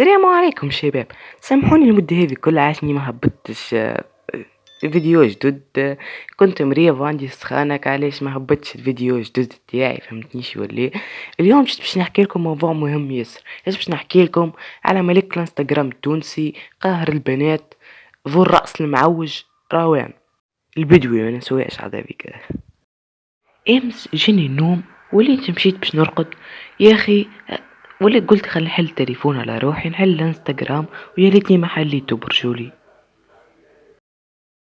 السلام عليكم شباب. سامحوني المدة هذه كلها عشاني ما هبطتش فيديو جدد. كنت مريض وعندي سخانة علاش ما هبطتش الفيديو جدد تاعي، فهمتني شو ولا. اليوم جيت باش نحكي لكم موضوع مهم ياسر. باش نحكي لكم على ملك الانستغرام التونسي، قاهر البنات، ذو الرأس المعوج، روان البدوي ما نسواش على ذلك. امس جاني النوم وليت مشيت باش نرقد، يا اخي وليت قلت خلي نحل التليفون على روحي، نحل الانستغرام، ويا ريتني ما حليته برجولي.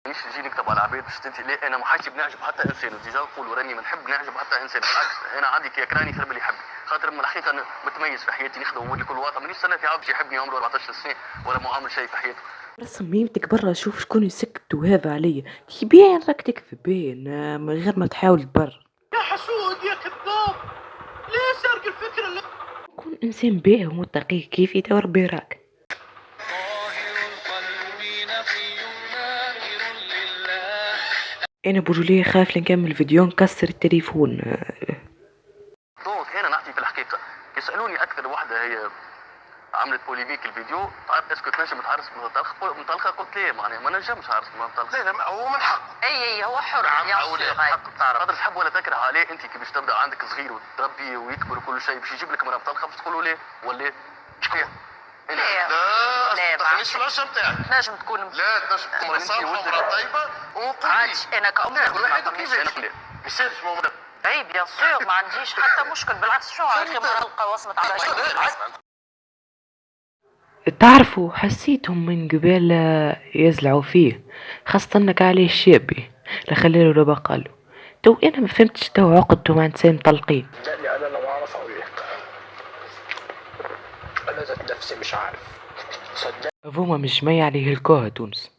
مش يجي نكتب على العباد باش تنتي ليه انا ما حاجتي بنعجب حتى انسان، وديجا نقول راني ما نحب نعجب حتى انسان، بالعكس انا عندي كي يكرهني خير اللي يحبني، خاطر من الحقيقه انا متميز في حياتي، نخدم ونولي كل واحد مانيش سنه في عبد يحبني عمره 14 سنه ولا ما عمل شيء في حياته. صميمتك برا شوف شكون يسكت وهذا عليا، تبين راك تكذب باين من غير ما تحاول تبرر. يا حسود يا كذاب، ليه سارق الفكرة اللي كون انسان باهي ومتقي كيفي تو ربي راك. انا برجوليه خايف نكمل فيديو نكسر التليفون. دونك انا نحكي في الحقيقه، يسالوني اكثر وحده هي عملت بوليميك الفيديو، تعرف اسكو تنجم تعرس مطلقه؟ قلت ليه معناها ما نجمش عرس مطلقه. لا هو من حقه. اي هو حر نعم حق تعرف خاطر تحب ولا تكره عليه، انت كي باش تبدا عندك صغير وتربي ويكبر وكل شيء باش يجيب لك مراه مطلقه باش تقولوا ليه ولا شكون؟ لا ما تخليش في العشره نتاعك. تنجم تكون لا تنجم تكون مرة صالحة ومرة طيبة عادي. انا كأم كيفاش مو اي بيان سور ما عنديش حتى مشكل، بالعكس شو يا اخي مرقه وصمت على شيء. تعرفوا حسيتهم من قبل يزلعوا فيه، خاصة انك عليه الشابي لخليله ربا قالوا. تو انا ما فهمتش تو عقدته مع انسان مطلقين. لا انا لو اعرف اقولك، انا ذات نفسي مش عارف صدق. هما مش جميع عليه الكوها تونس.